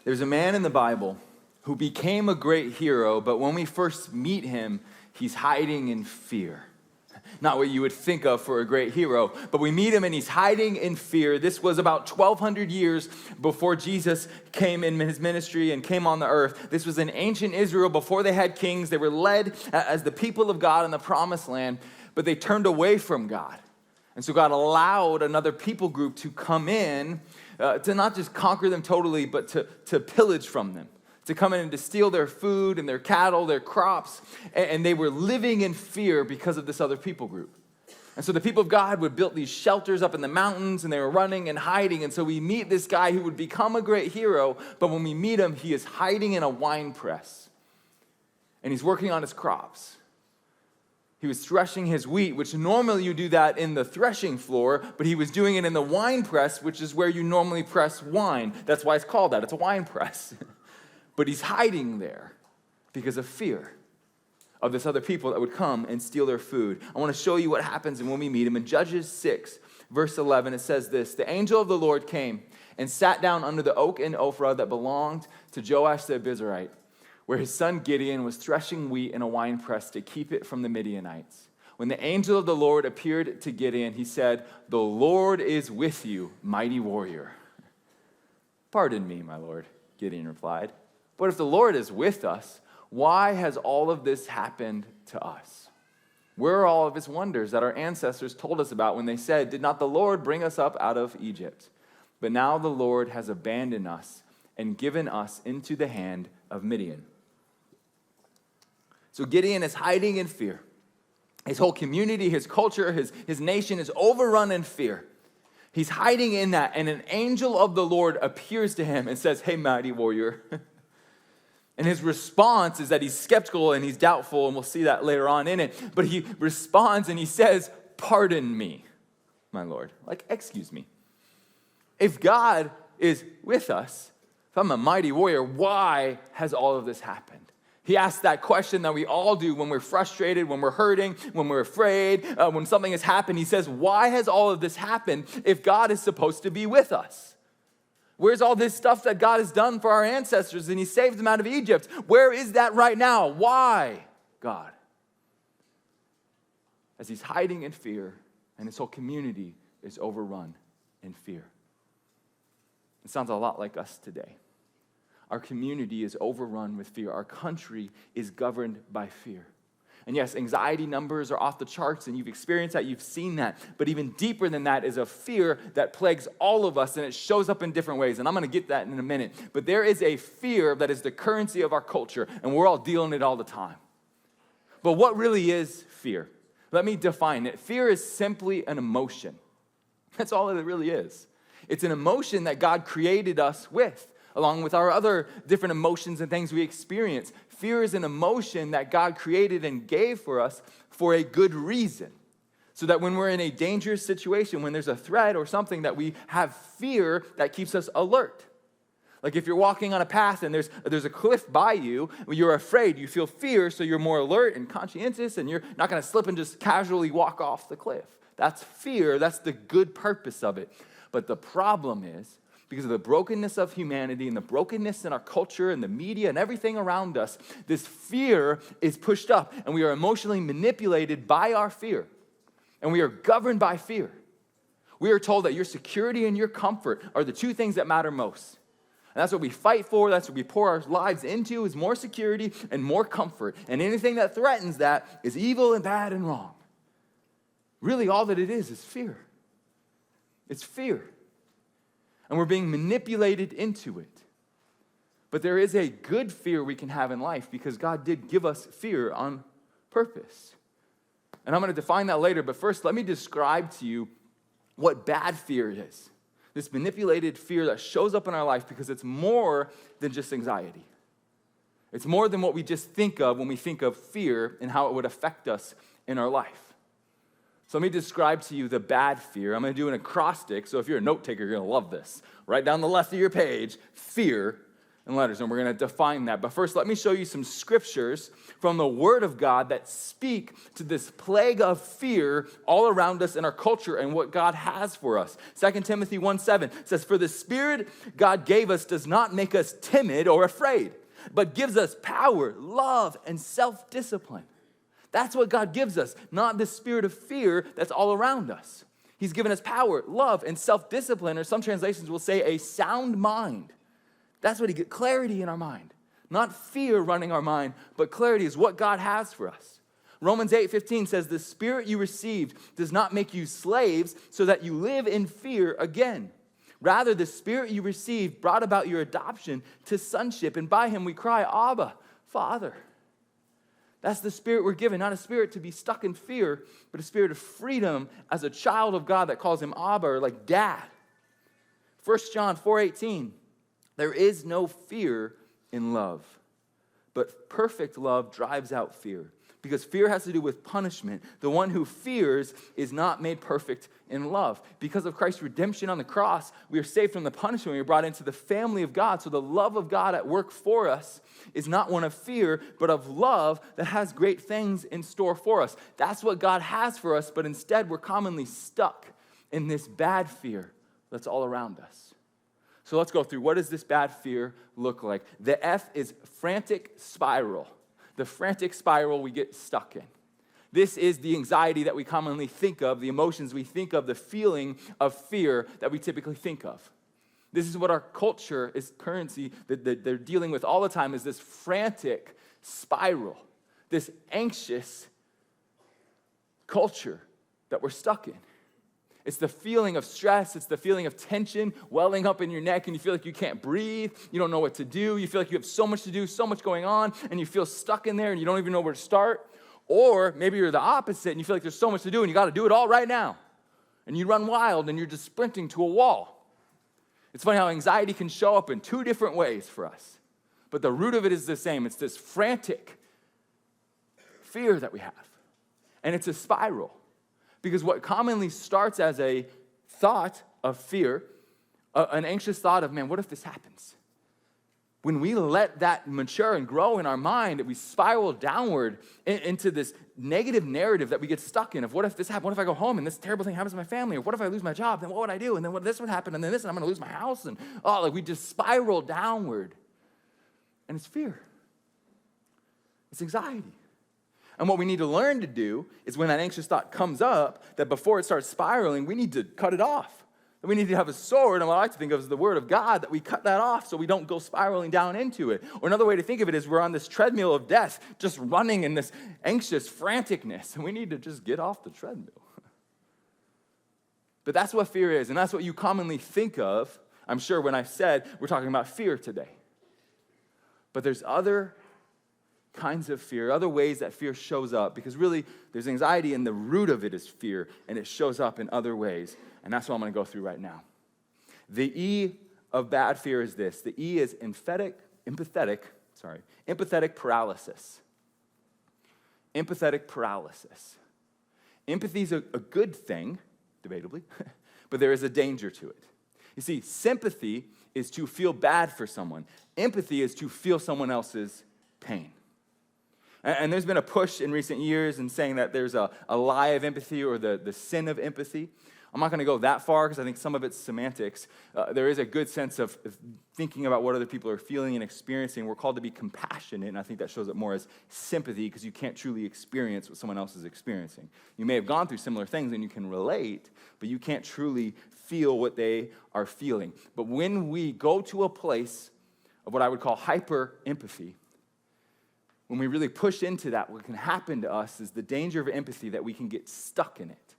There's a man in the Bible who became a great hero, but when we first meet him, he's hiding in fear. Not what you would think of for a great hero, but we meet him and he's hiding in fear. This was about 1,200 years before Jesus came in his ministry and came on the earth. This was in ancient Israel before they had kings. They were led as the people of God in the promised land, but they turned away from God. And so God allowed another people group to come in to not just conquer them totally, but to pillage from them, to come in and to steal their food and their cattle, their crops. And they were living in fear because of this other people group. And so the people of God would build these shelters up in the mountains, and they were running and hiding. And so we meet this guy who would become a great hero, but when we meet him, he is hiding in a wine press. And he's working on his crops. He was threshing his wheat, which normally you do that in the threshing floor, but he was doing it in the wine press, which is where you normally press wine. That's why it's called that. It's a wine press. But he's hiding there because of fear of this other people that would come and steal their food. I want to show you what happens when we meet him. In Judges 6, verse 11, it says this: "The angel of the Lord came and sat down under the oak in Ophrah that belonged to Joash the Abiezrite, where his son Gideon was threshing wheat in a winepress to keep it from the Midianites. When the angel of the Lord appeared to Gideon, he said, 'The Lord is with you, mighty warrior.' 'Pardon me, my lord,' Gideon replied. 'But if the Lord is with us, why has all of this happened to us? Where are all of his wonders that our ancestors told us about when they said, "Did not the Lord bring us up out of Egypt?" But now the Lord has abandoned us and given us into the hand of Midian.'" So Gideon is hiding in fear. His whole community, his culture, his nation is overrun in fear. He's hiding in that, and an angel of the Lord appears to him and says, "Hey, mighty warrior." And his response is that he's skeptical and he's doubtful, and we'll see that later on in it. But he responds and he says, "Pardon me, my Lord." Like, excuse me. If God is with us, if I'm a mighty warrior, why has all of this happened? He asks that question that we all do when we're frustrated, when we're hurting, when we're afraid, when something has happened. He says, why has all of this happened if God is supposed to be with us? Where's all this stuff that God has done for our ancestors and he saved them out of Egypt? Where is that right now? Why, God? As he's hiding in fear and his whole community is overrun in fear. It sounds a lot like us today. Our community is overrun with fear. Our country is governed by fear. And yes, anxiety numbers are off the charts, and you've experienced that, you've seen that. But even deeper than that is a fear that plagues all of us, and it shows up in different ways. And I'm going to get that in a minute. But there is a fear that is the currency of our culture, and we're all dealing it all the time. But what really is fear? Let me define it. Fear is simply an emotion. That's all it really is. It's an emotion that God created us with, along with our other different emotions and things we experience. Fear is an emotion that God created and gave for us for a good reason. So that when we're in a dangerous situation, when there's a threat or something, that we have fear that keeps us alert. Like if you're walking on a path and there's a cliff by you, you're afraid, you feel fear, so you're more alert and conscientious, and you're not going to slip and just casually walk off the cliff. That's fear. That's the good purpose of it. But the problem is, because of the brokenness of humanity and the brokenness in our culture and the media and everything around us, this fear is pushed up, and we are emotionally manipulated by our fear. And we are governed by fear. We are told that your security and your comfort are the two things that matter most. And that's what we fight for. That's what we pour our lives into, is more security and more comfort. And anything that threatens that is evil and bad and wrong. Really, all that it is fear. It's fear. And we're being manipulated into it. But there is a good fear we can have in life, because God did give us fear on purpose. And I'm going to define that later, but first let me describe to you what bad fear is. This manipulated fear that shows up in our life, because it's more than just anxiety. It's more than what we just think of when we think of fear and how it would affect us in our life. So let me describe to you the bad fear. I'm going to do an acrostic, so if you're a note taker, you're going to love this. Right down the left of your page, fear. and letters, and we're going to define that. But first, let me show you some scriptures from the Word of God that speak to this plague of fear all around us in our culture and what God has for us. 2 Timothy 1:7 says, "For the Spirit God gave us does not make us timid or afraid, but gives us power, love, and self-discipline." That's what God gives us, not the spirit of fear that's all around us. He's given us power, love, and self-discipline, or some translations will say a sound mind. That's what he gets, clarity in our mind. Not fear running our mind, but clarity is what God has for us. Romans 8:15 says, "The spirit you received does not make you slaves so that you live in fear again. Rather, the spirit you received brought about your adoption to sonship, and by him we cry, Abba, Father." That's the spirit we're given, not a spirit to be stuck in fear, but a spirit of freedom as a child of God that calls him Abba, or like dad. 1 John 4:18, "There is no fear in love, but perfect love drives out fear, because fear has to do with punishment. The one who fears is not made perfect in love." Because of Christ's redemption on the cross, we are saved from the punishment. We are brought into the family of God. So the love of God at work for us is not one of fear, but of love that has great things in store for us. That's what God has for us, but instead we're commonly stuck in this bad fear that's all around us. So let's go through, what does this bad fear look like? The F is frantic spiral. The frantic spiral we get stuck in. This is the anxiety that we commonly think of, the emotions we think of, the feeling of fear that we typically think of. This is what our culture is currency that they're dealing with all the time, is this frantic spiral, this anxious culture that we're stuck in. It's the feeling of stress. It's the feeling of tension welling up in your neck, and you feel like you can't breathe. You don't know what to do. You feel like you have so much to do, so much going on, and you feel stuck in there, and you don't even know where to start. Or maybe you're the opposite, and you feel like there's so much to do, and you got to do it all right now. And you run wild, and you're just sprinting to a wall. It's funny how anxiety can show up in two different ways for us. But the root of it is the same. It's this frantic fear that we have. And it's a spiral. Because what commonly starts as a thought of fear, an anxious thought of, man, what if this happens? When we let that mature and grow in our mind, we spiral downward into this negative narrative that we get stuck in of, what if this happens? What if I go home and this terrible thing happens to my family? Or what if I lose my job? Then what would I do? And then this would happen, and then this, and I'm going to lose my house. And we just spiral downward. And it's fear. It's anxiety. And what we need to learn to do is when that anxious thought comes up, that before it starts spiraling, we need to cut it off. That we need to have a sword, and what I like to think of is the word of God, that we cut that off so we don't go spiraling down into it. Or another way to think of it is we're on this treadmill of death, just running in this anxious franticness, and we need to just get off the treadmill. But that's what fear is, and that's what you commonly think of, I'm sure, when I said we're talking about fear today. But there's other kinds of fear, other ways that fear shows up, because really there's anxiety and the root of it is fear, and it shows up in other ways, and that's what I'm going to go through right now. The E of bad fear is this. The E is empathetic paralysis. Empathetic paralysis. Empathy is a good thing, debatably, but there is a danger to it. You see, sympathy is to feel bad for someone. Empathy is to feel someone else's pain. And there's been a push in recent years in saying that there's a lie of empathy or the sin of empathy. I'm not going to go that far because I think some of it's semantics. There is a good sense of thinking about what other people are feeling and experiencing. We're called to be compassionate, and I think that shows up more as sympathy because you can't truly experience what someone else is experiencing. You may have gone through similar things and you can relate, but you can't truly feel what they are feeling. But when we go to a place of what I would call hyper-empathy, when we really push into that, what can happen to us is the danger of empathy that we can get stuck in it.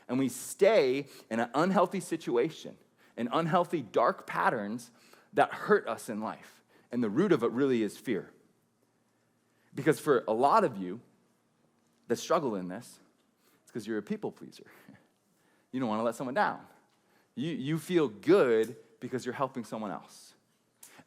And we stay in an unhealthy situation, in unhealthy dark patterns that hurt us in life. And the root of it really is fear. Because for a lot of you that struggle in this, it's because you're a people pleaser. You don't want to let someone down. You feel good because you're helping someone else.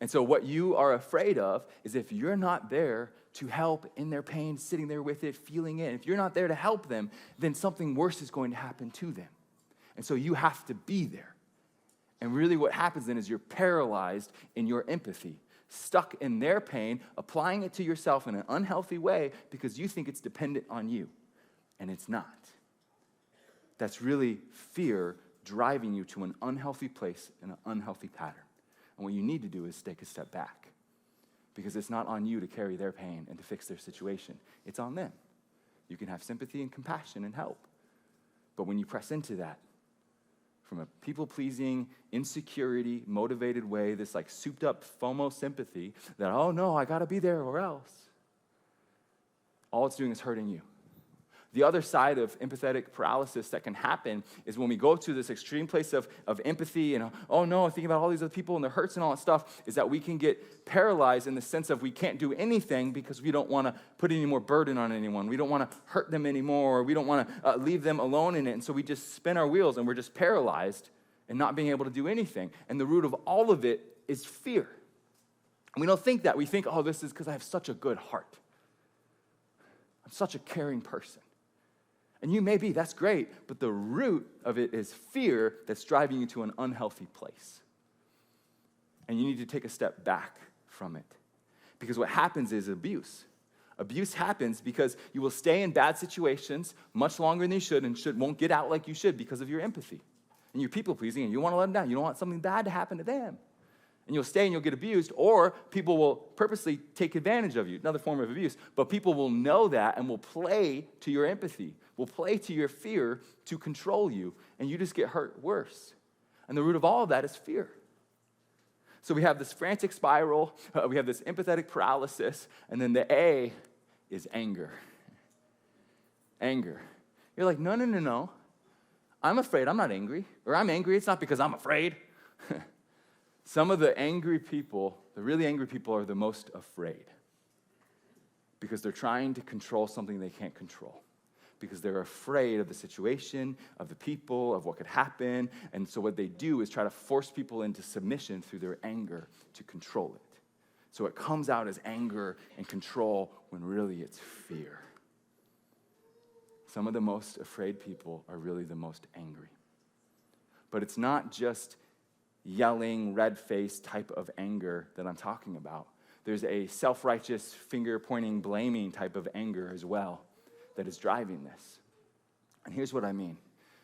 And so what you are afraid of is if you're not there to help in their pain, sitting there with it, feeling it, if you're not there to help them, then something worse is going to happen to them. And so you have to be there. And really what happens then is you're paralyzed in your empathy. stuck in their pain, applying it to yourself in an unhealthy way because you think it's dependent on you, and it's not. That's really fear driving you to an unhealthy place and an unhealthy pattern. And what you need to do is take a step back, because it's not on you to carry their pain and to fix their situation. It's on them. You can have sympathy and compassion and help. But when you press into that from a people-pleasing, insecurity, motivated way, this like souped-up FOMO sympathy that, oh no, I gotta be there or else, all it's doing is hurting you. The other side of empathetic paralysis that can happen is when we go to this extreme place of empathy and, oh no, thinking about all these other people and their hurts and all that stuff, is that we can get paralyzed in the sense of we can't do anything because we don't want to put any more burden on anyone. We don't want to hurt them anymore, or we don't want to leave them alone in it. And so we just spin our wheels and we're just paralyzed and not being able to do anything. And the root of all of it is fear. And we don't think that. We think, oh, this is because I have such a good heart. I'm such a caring person. And you may be, that's great, but the root of it is fear that's driving you to an unhealthy place. And you need to take a step back from it. Because what happens is abuse. Abuse happens because you will stay in bad situations much longer than you should and won't get out like you should because of your empathy. And you're people-pleasing and you want to let them down. You don't want something bad to happen to them. And you'll stay and you'll get abused, or people will purposely take advantage of you, another form of abuse. But people will know that and will play to your empathy, will play to your fear to control you, and you just get hurt worse. And the root of all of that is fear. So we have this frantic spiral, we have this empathetic paralysis, and then the A is anger. Anger. You're like, no. I'm afraid, I'm not angry. Or I'm angry, it's not because I'm afraid. Some of the angry people, the really angry people, are the most afraid because they're trying to control something they can't control, because they're afraid of the situation, of the people, of what could happen. And so what they do is try to force people into submission through their anger to control it. So it comes out as anger and control when really it's fear. Some of the most afraid people are really the most angry. But it's not just yelling, red-faced type of anger that I'm talking about. There's a self-righteous, finger-pointing, blaming type of anger as well that is driving this. And here's what I mean.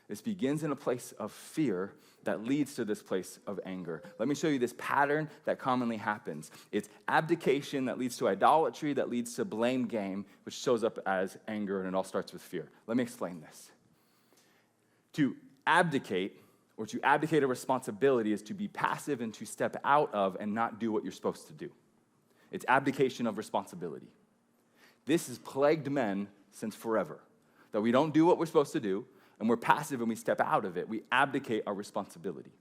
This begins in a place of fear that leads to this place of anger. Let me show you this pattern that commonly happens. It's abdication that leads to idolatry, that leads to blame game, which shows up as anger, and it all starts with fear. Let me explain this. To abdicate, or to abdicate a responsibility, is to be passive and to step out of and not do what you're supposed to do. It's abdication of responsibility. This has plagued men since forever, that we don't do what we're supposed to do, and we're passive and we step out of it. We abdicate our responsibility.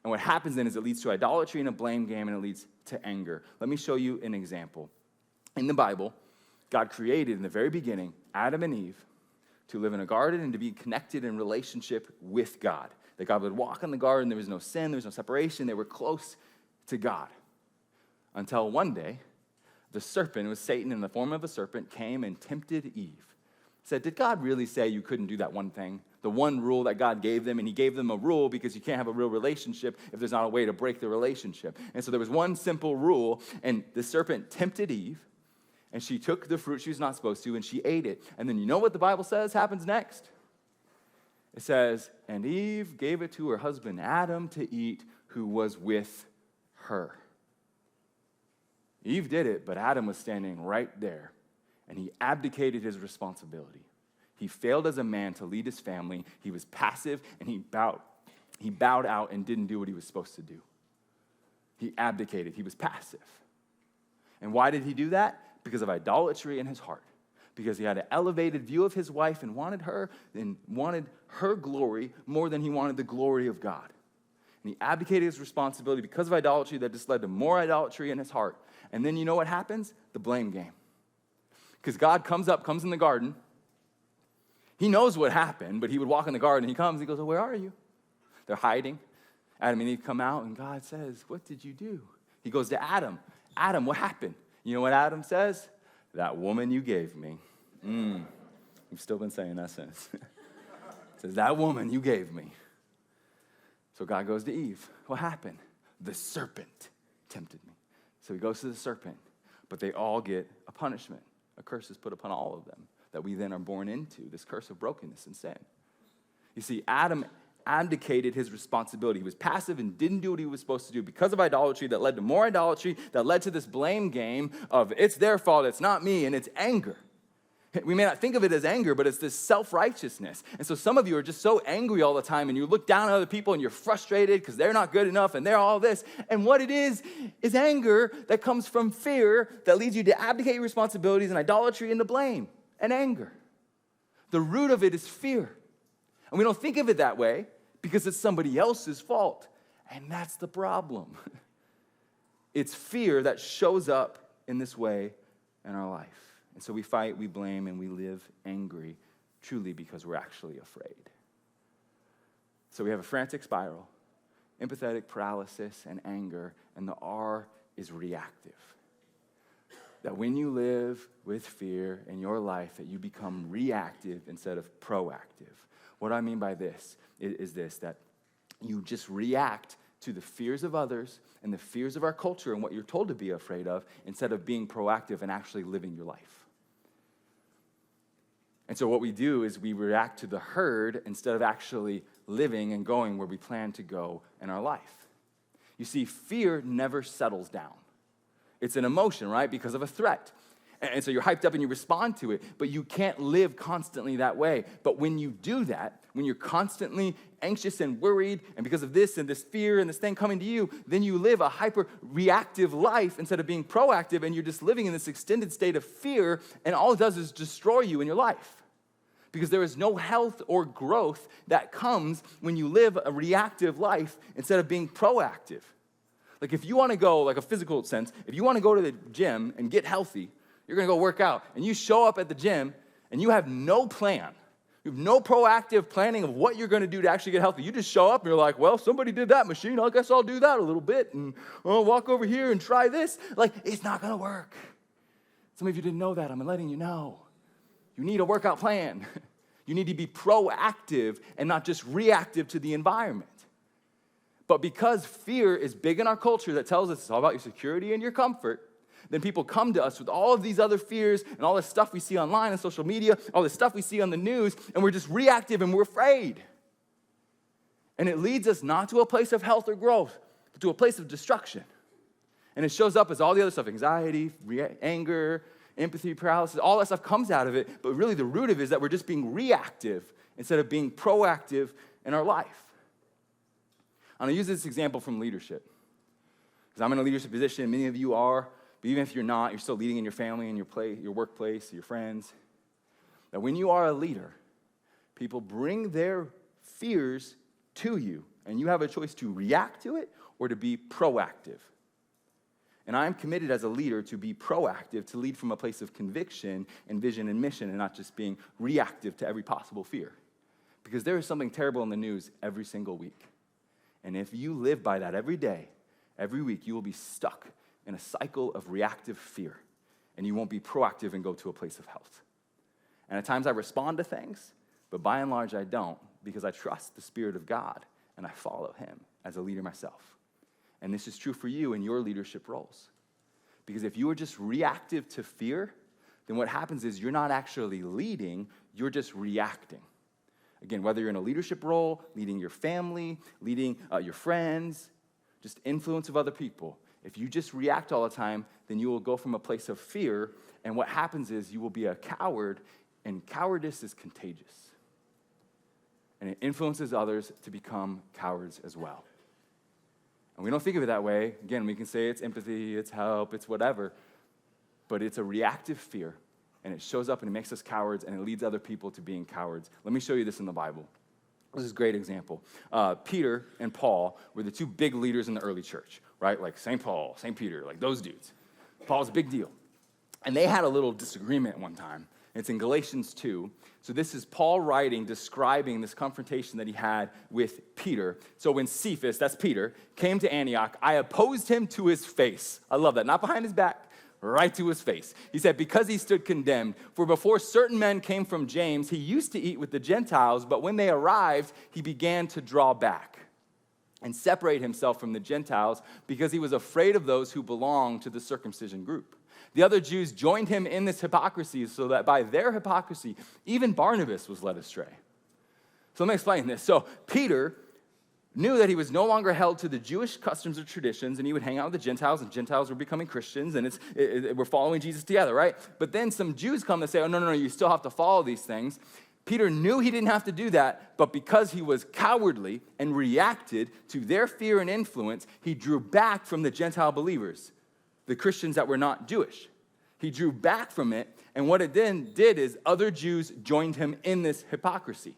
And what happens then is it leads to idolatry and a blame game, and it leads to anger. Let me show you an example. In the Bible, God created in the very beginning Adam and Eve to live in a garden and to be connected in relationship with God. That God would walk in the garden, there was no sin, there was no separation, they were close to God. Until one day, the serpent, it was Satan in the form of a serpent, came and tempted Eve. Said, did God really say you couldn't do that one thing? The one rule that God gave them, and he gave them a rule because you can't have a real relationship if there's not a way to break the relationship. And so there was one simple rule, and the serpent tempted Eve, and she took the fruit she was not supposed to, and she ate it. And then you know what the Bible says happens next? It says, and Eve gave it to her husband Adam to eat, who was with her. Eve did it, but Adam was standing right there, and he abdicated his responsibility. He failed as a man to lead his family. He was passive, and he bowed out and didn't do what he was supposed to do. He abdicated. He was passive. And why did he do that? Because of idolatry in his heart. Because he had an elevated view of his wife and wanted her glory more than he wanted the glory of God. And he abdicated his responsibility because of idolatry that just led to more idolatry in his heart. And then you know what happens? The blame game. Because God comes in the garden. He knows what happened, but he would walk in the garden. He comes, he goes, oh, where are you? They're hiding. Adam and Eve come out, and God says, what did you do? He goes to Adam. Adam, what happened? You know what Adam says? That woman you gave me. We've still been saying that since. Says, that woman you gave me. So God goes to Eve. What happened? The serpent tempted me. So he goes to the serpent, but they all get a punishment. A curse is put upon all of them that we then are born into, this curse of brokenness and sin. You see, Adam abdicated his responsibility. He was passive and didn't do what he was supposed to do because of idolatry that led to more idolatry, that led to this blame game of it's their fault, it's not me, and it's anger. We may not think of it as anger, but it's this self-righteousness. And so some of you are just so angry all the time, and you look down at other people, and you're frustrated because they're not good enough, and they're all this. And what it is anger that comes from fear that leads you to abdicate your responsibilities and idolatry into blame and anger. The root of it is fear. And we don't think of it that way because it's somebody else's fault. And that's the problem. It's fear that shows up in this way in our life. And so we fight, we blame, and we live angry, truly because we're actually afraid. So we have a frantic spiral, empathetic paralysis, and anger, and the R is reactive. That when you live with fear in your life, that you become reactive instead of proactive. What I mean by this is this, that you just react to the fears of others and the fears of our culture and what you're told to be afraid of instead of being proactive and actually living your life. And so what we do is we react to the herd instead of actually living and going where we plan to go in our life. You see, fear never settles down. It's an emotion, right? Because of a threat. And so you're hyped up and you respond to it, but you can't live constantly that way. But when you do that, when you're constantly anxious and worried, and because of this and this fear and this thing coming to you, then you live a hyper-reactive life instead of being proactive, and you're just living in this extended state of fear, and all it does is destroy you in your life. Because there is no health or growth that comes when you live a reactive life instead of being proactive. Like if you want to go, like a physical sense, if you want to go to the gym and get healthy, you're going to go work out, and you show up at the gym, and you have no plan. You have no proactive planning of what you're going to do to actually get healthy. You just show up, and you're like, well, somebody did that machine. I guess I'll do that a little bit, and I'll walk over here and try this. Like, it's not going to work. Some of you didn't know that. I'm letting you know. You need a workout plan. You need to be proactive and not just reactive to the environment. But because fear is big in our culture that tells us it's all about your security and your comfort, then people come to us with all of these other fears and all this stuff we see online and social media, all this stuff we see on the news, and we're just reactive and we're afraid. And it leads us not to a place of health or growth, but to a place of destruction. And it shows up as all the other stuff, anxiety, anger, empathy, paralysis, all that stuff comes out of it, but really the root of it is that we're just being reactive instead of being proactive in our life. I'm going to use this example from leadership, because I'm in a leadership position, many of you are, but even if you're not, you're still leading in your family, in your workplace, your friends. That when you are a leader, people bring their fears to you, and you have a choice to react to it or to be proactive. And I'm committed as a leader to be proactive, to lead from a place of conviction and vision and mission, and not just being reactive to every possible fear. Because there is something terrible in the news every single week. And if you live by that every day, every week, you will be stuck in a cycle of reactive fear, and you won't be proactive and go to a place of health. And at times I respond to things, but by and large I don't, because I trust the Spirit of God, and I follow Him as a leader myself. And this is true for you in your leadership roles. Because if you are just reactive to fear, then what happens is you're not actually leading, you're just reacting. Again, whether you're in a leadership role, leading your family, leading your friends, just influence of other people. If you just react all the time, then you will go from a place of fear, and what happens is you will be a coward, and cowardice is contagious. And it influences others to become cowards as well. And we don't think of it that way. Again, we can say it's empathy, it's help, it's whatever, but it's a reactive fear, and it shows up and it makes us cowards, and it leads other people to being cowards. Let me show you this in the Bible. This is a great example. Peter and Paul were the two big leaders in the early church, right? Like St. Paul, St. Peter, like those dudes. Paul's a big deal. And they had a little disagreement one time. It's in Galatians 2. So this is Paul writing, describing this confrontation that he had with Peter. So when Cephas, that's Peter, came to Antioch, I opposed him to his face. I love that. Not behind his back, right to his face. He said, because he stood condemned. For before certain men came from James, he used to eat with the Gentiles, but when they arrived, he began to draw back. and separate himself from the Gentiles because he was afraid of those who belonged to the circumcision group. The other Jews joined him in this hypocrisy so that by their hypocrisy, even Barnabas was led astray. So let me explain this. So Peter knew that he was no longer held to the Jewish customs or traditions, and he would hang out with the Gentiles, and Gentiles were becoming Christians, and we're following Jesus together, right? But then some Jews come and say, oh, no, you still have to follow these things. Peter knew he didn't have to do that, but because he was cowardly and reacted to their fear and influence, he drew back from the Gentile believers, the Christians that were not Jewish. He drew back from it, and what it then did is other Jews joined him in this hypocrisy.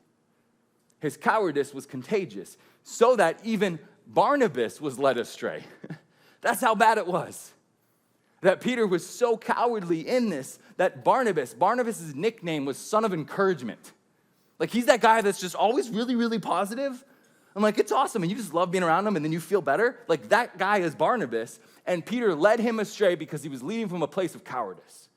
His cowardice was contagious, so that even Barnabas was led astray. That's how bad it was. That Peter was so cowardly in this that Barnabas' nickname was son of encouragement. Like, he's that guy that's just always really, really positive. I'm like, it's awesome, and you just love being around him, and then you feel better. Like, that guy is Barnabas, and Peter led him astray because he was leading from a place of cowardice.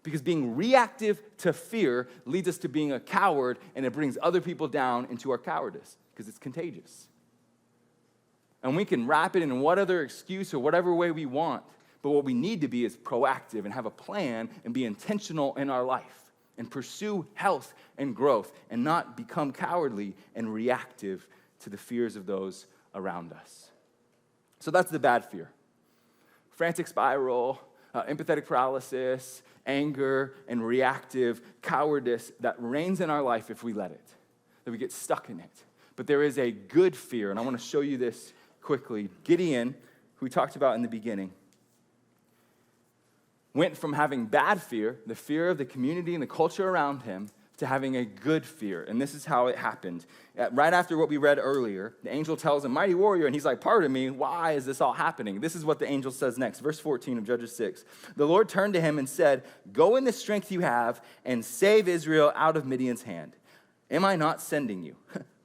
Because being reactive to fear leads us to being a coward, and it brings other people down into our cowardice because it's contagious. And we can wrap it in what other excuse or whatever way we want, but what we need to be is proactive and have a plan and be intentional in our life and pursue health and growth and not become cowardly and reactive to the fears of those around us. So that's the bad fear. Frantic spiral, empathetic paralysis, anger, and reactive cowardice that reigns in our life if we let it, that we get stuck in it. But there is a good fear, and I want to show you this quickly. Gideon, who we talked about in the beginning, went from having bad fear, the fear of the community and the culture around him, to having a good fear. And this is how it happened. Right after what we read earlier, the angel tells him, mighty warrior, and he's like, pardon me, why is this all happening? This is what the angel says next, verse 14 of Judges 6. The Lord turned to him and said, go in the strength you have and save Israel out of Midian's hand. Am I not sending you?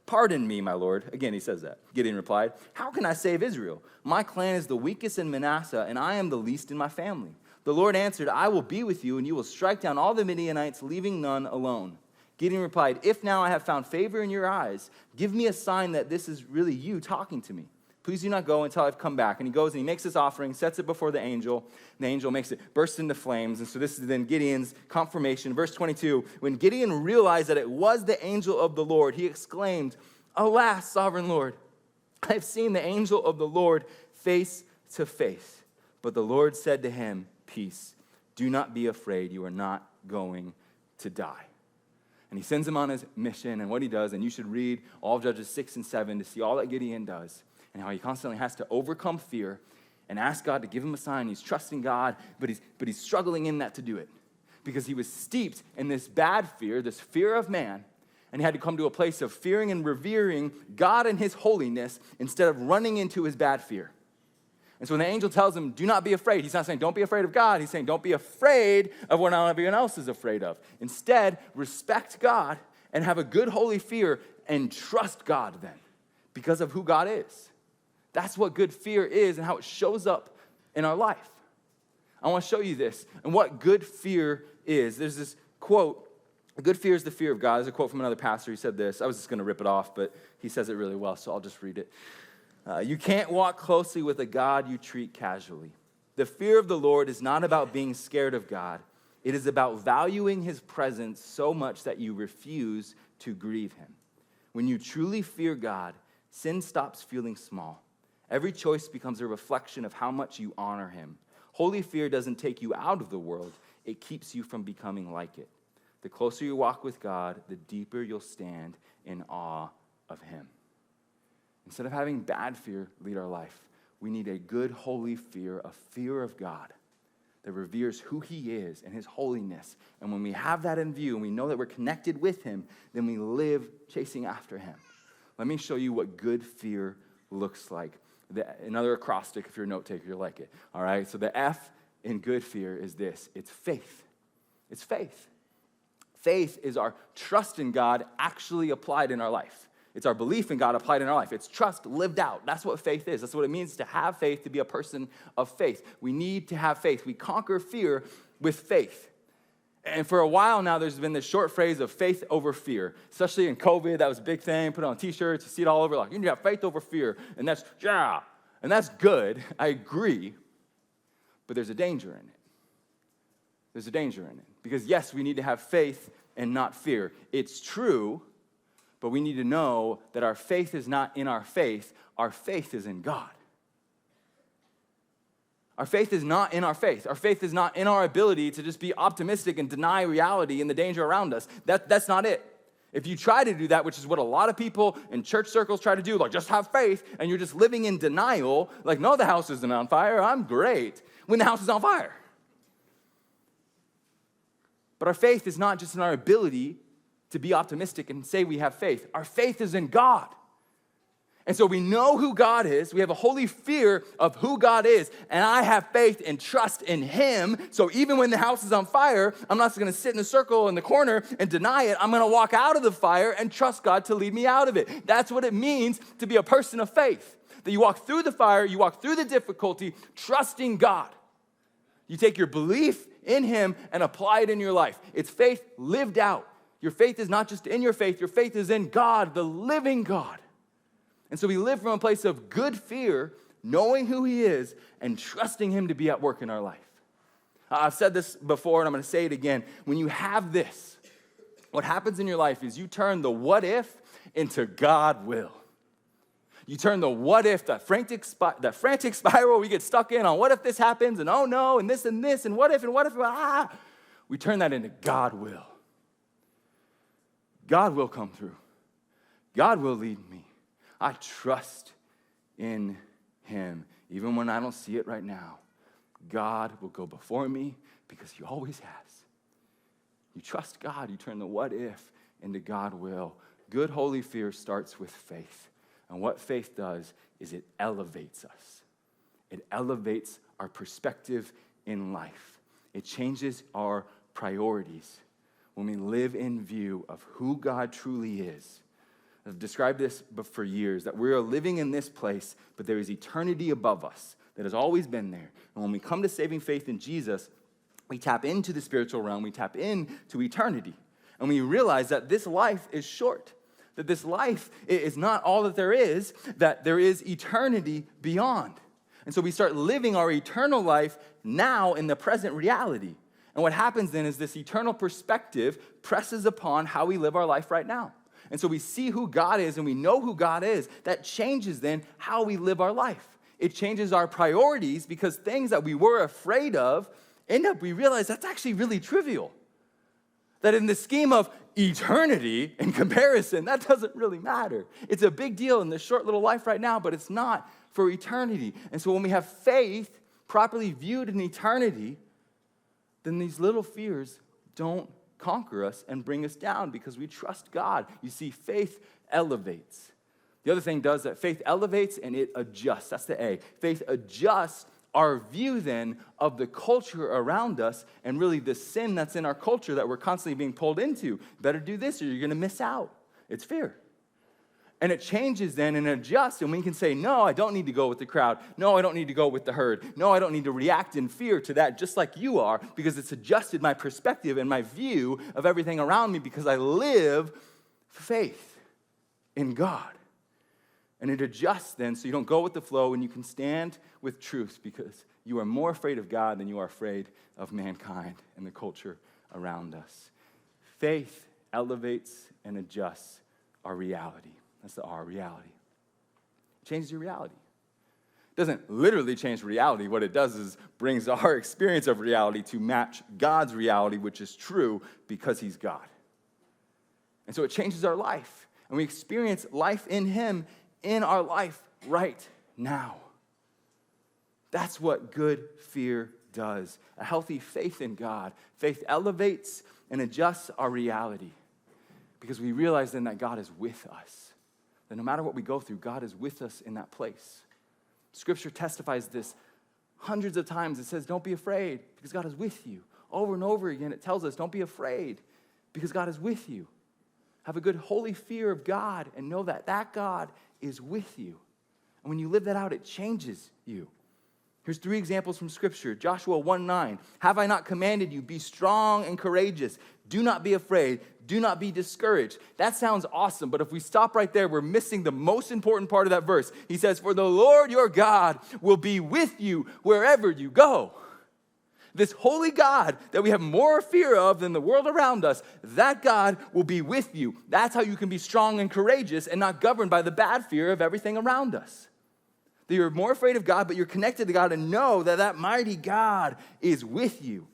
Pardon me, my Lord. Again, he says that. Gideon replied, how can I save Israel? My clan is the weakest in Manasseh, and I am the least in my family. The Lord answered, I will be with you, and you will strike down all the Midianites, leaving none alone. Gideon replied, if now I have found favor in your eyes, give me a sign that this is really you talking to me. Please do not go until I've come back. And he goes and he makes this offering, sets it before the angel. And the angel makes it burst into flames. And so this is then Gideon's confirmation. Verse 22, when Gideon realized that it was the angel of the Lord, he exclaimed, alas, sovereign Lord, I have seen the angel of the Lord face to face. But the Lord said to him, peace, do not be afraid. You are not going to die. And he sends him on his mission and what he does. And you should read all of Judges 6 and 7 to see all that Gideon does and how he constantly has to overcome fear and ask God to give him a sign. He's trusting God, but he's struggling in that to do it because he was steeped in this bad fear, this fear of man, and he had to come to a place of fearing and revering God and his holiness instead of running into his bad fear. And so when the angel tells him, do not be afraid, he's not saying don't be afraid of God. He's saying don't be afraid of what everyone else is afraid of. Instead, respect God and have a good holy fear and trust God then because of who God is. That's what good fear is and how it shows up in our life. I want to show you this and what good fear is. There's this quote, good fear is the fear of God. There's a quote from another pastor. He said this. I was just going to rip it off, but he says it really well, so I'll just read it. You can't walk closely with a God you treat casually. The fear of the Lord is not about being scared of God. It is about valuing his presence so much that you refuse to grieve him. When you truly fear God, sin stops feeling small. Every choice becomes a reflection of how much you honor him. Holy fear doesn't take you out of the world. It keeps you from becoming like it. The closer you walk with God, the deeper you'll stand in awe of him. Instead of having bad fear lead our life, we need a good, holy fear, a fear of God that reveres who he is and his holiness. And when we have that in view and we know that we're connected with him, then we live chasing after him. Let me show you what good fear looks like. Another acrostic, if you're a note taker, you'll like it. All right, so the F in good fear is this. It's faith. It's faith. Faith is our trust in God actually applied in our life. It's our belief in God applied in our life. It's trust lived out. That's what faith is. That's what it means to have faith, to be a person of faith. We need to have faith. We conquer fear with faith. And for a while now, there's been this short phrase of faith over fear, especially in COVID. That was a big thing. Put it on T-shirts. You see it all over. Like, you need to have faith over fear. And that's good. I agree. But there's a danger in it. There's a danger in it. Because, yes, we need to have faith and not fear. It's true, but we need to know that our faith is not in our faith. Our faith is in God. Our faith is not in our faith. Our faith is not in our ability to just be optimistic and deny reality and the danger around us. That's not it. If you try to do that, which is what a lot of people in church circles try to do, like just have faith, and you're just living in denial, like, no, the house isn't on fire, I'm great, when the house is on fire. But our faith is not just in our ability to be optimistic and say we have faith. Our faith is in God. And so we know who God is. We have a holy fear of who God is. And I have faith and trust in him. So even when the house is on fire, I'm not just going to sit in a circle in the corner and deny it. I'm going to walk out of the fire and trust God to lead me out of it. That's what it means to be a person of faith. That you walk through the fire, you walk through the difficulty, trusting God. You take your belief in him and apply it in your life. It's faith lived out. Your faith is not just in your faith is in God, the living God. And so we live from a place of good fear, knowing who he is, and trusting him to be at work in our life. I've said this before, and I'm going to say it again. When you have this, what happens in your life is you turn the what if into God will. You turn the what if, that frantic spiral we get stuck in on what if this happens, and oh no, and this, and what if, we turn that into God will. God will come through. God will lead me. I trust in him. Even when I don't see it right now, God will go before me because he always has. You trust God. You turn the what if into God will. Good holy fear starts with faith. And what faith does is it elevates us. It elevates our perspective in life. It changes our priorities when we live in view of who God truly is. I've described this for years, that we are living in this place, but there is eternity above us that has always been there. And when we come to saving faith in Jesus, we tap into the spiritual realm, we tap into eternity. And we realize that this life is short, that this life is not all that there is, that there is eternity beyond. And so we start living our eternal life now in the present reality. And what happens then is this eternal perspective presses upon how we live our life right now. And so we see who God is and we know who God is. That changes then how we live our life. It changes our priorities because things that we were afraid of, we realize that's actually really trivial. That in the scheme of eternity, in comparison, that doesn't really matter. It's a big deal in this short little life right now, but it's not for eternity. And so when we have faith properly viewed in eternity, then these little fears don't conquer us and bring us down because we trust God. You see, faith elevates. The other thing does that faith elevates and it adjusts. That's the A. Faith adjusts our view then of the culture around us and really the sin that's in our culture that we're constantly being pulled into. Better do this or you're going to miss out. It's fear. And it changes then and adjusts, and we can say, no, I don't need to go with the crowd. No, I don't need to go with the herd. No, I don't need to react in fear to that just like you are because it's adjusted my perspective and my view of everything around me because I live faith in God. And it adjusts then so you don't go with the flow and you can stand with truth because you are more afraid of God than you are afraid of mankind and the culture around us. Faith elevates and adjusts our reality. That's the R, reality. It changes your reality. It doesn't literally change reality. What it does is brings our experience of reality to match God's reality, which is true because he's God. And so it changes our life. And we experience life in him in our life right now. That's what good fear does. A healthy faith in God. Faith elevates and adjusts our reality because we realize then that God is with us. That no matter what we go through, God is with us in that place. Scripture testifies this hundreds of times. It says, don't be afraid because God is with you. Over and over again, it tells us, don't be afraid because God is with you. Have a good holy fear of God and know that that God is with you. And when you live that out, it changes you. Here's 3 examples from Scripture. Joshua 1:9. Have I not commanded you, be strong and courageous. Do not be afraid. Do not be discouraged. That sounds awesome, but if we stop right there, we're missing the most important part of that verse. He says, for the Lord your God will be with you wherever you go. This holy God that we have more fear of than the world around us, that God will be with you. That's how you can be strong and courageous and not governed by the bad fear of everything around us. That you're more afraid of God, but you're connected to God and know that that mighty God is with you.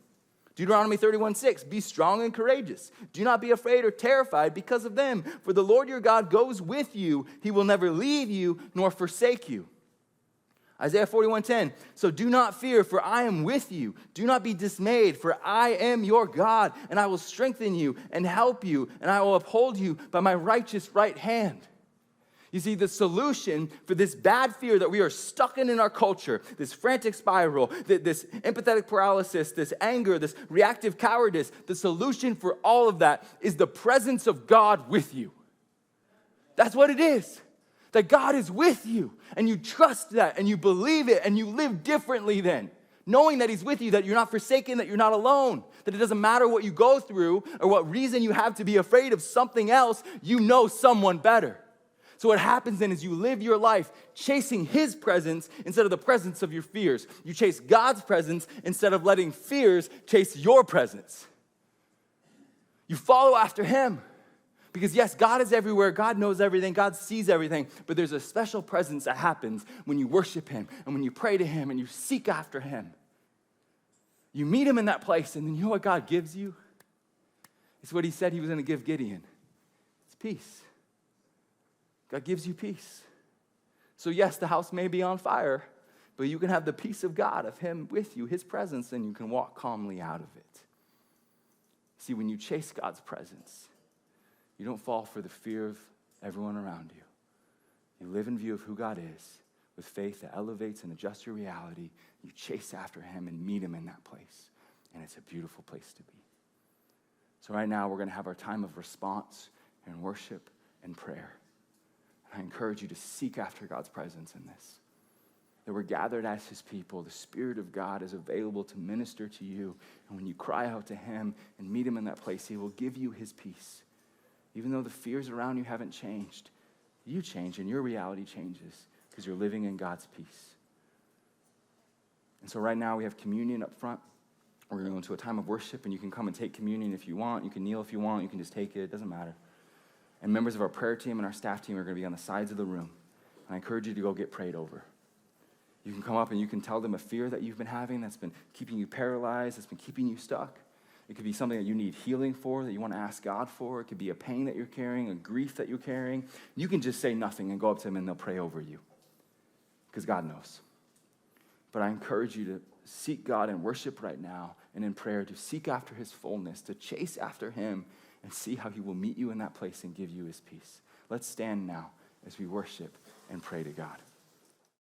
Deuteronomy 31:6, be strong and courageous. Do not be afraid or terrified because of them. For the Lord your God goes with you. He will never leave you nor forsake you. Isaiah 41:10, so do not fear, for I am with you. Do not be dismayed, for I am your God, and I will strengthen you and help you, and I will uphold you by my righteous right hand. You see, the solution for this bad fear that we are stuck in our culture, this frantic spiral, this empathetic paralysis, this anger, this reactive cowardice, the solution for all of that is the presence of God with you. That's what it is. That God is with you, and you trust that, and you believe it, and you live differently then. Knowing that he's with you, that you're not forsaken, that you're not alone, that it doesn't matter what you go through or what reason you have to be afraid of something else, you know someone better. So what happens then is you live your life chasing his presence instead of the presence of your fears. You chase God's presence instead of letting fears chase your presence. You follow after him. Because yes, God is everywhere, God knows everything, God sees everything, but there's a special presence that happens when you worship him and when you pray to him and you seek after him. You meet him in that place, and then you know what God gives you? It's what he said he was going to give Gideon. It's peace. God gives you peace. So yes, the house may be on fire, but you can have the peace of God, of him with you, his presence, and you can walk calmly out of it. See, when you chase God's presence, you don't fall for the fear of everyone around you. You live in view of who God is with faith that elevates and adjusts your reality. You chase after him and meet him in that place. And it's a beautiful place to be. So right now, we're going to have our time of response and worship and prayer. And I encourage you to seek after God's presence in this. That we're gathered as his people. The Spirit of God is available to minister to you. And when you cry out to him and meet him in that place, he will give you his peace. Even though the fears around you haven't changed, you change and your reality changes because you're living in God's peace. And so right now we have communion up front. We're going to go into a time of worship, and you can come and take communion if you want. You can kneel if you want. You can just take it. It doesn't matter. And members of our prayer team and our staff team are going to be on the sides of the room. And I encourage you to go get prayed over. You can come up and you can tell them a fear that you've been having that's been keeping you paralyzed, that's been keeping you stuck. It could be something that you need healing for, that you want to ask God for. It could be a pain that you're carrying, a grief that you're carrying. You can just say nothing and go up to them and they'll pray over you because God knows. But I encourage you to seek God in worship right now and in prayer, to seek after his fullness, to chase after him and see how he will meet you in that place and give you his peace. Let's stand now as we worship and pray to God.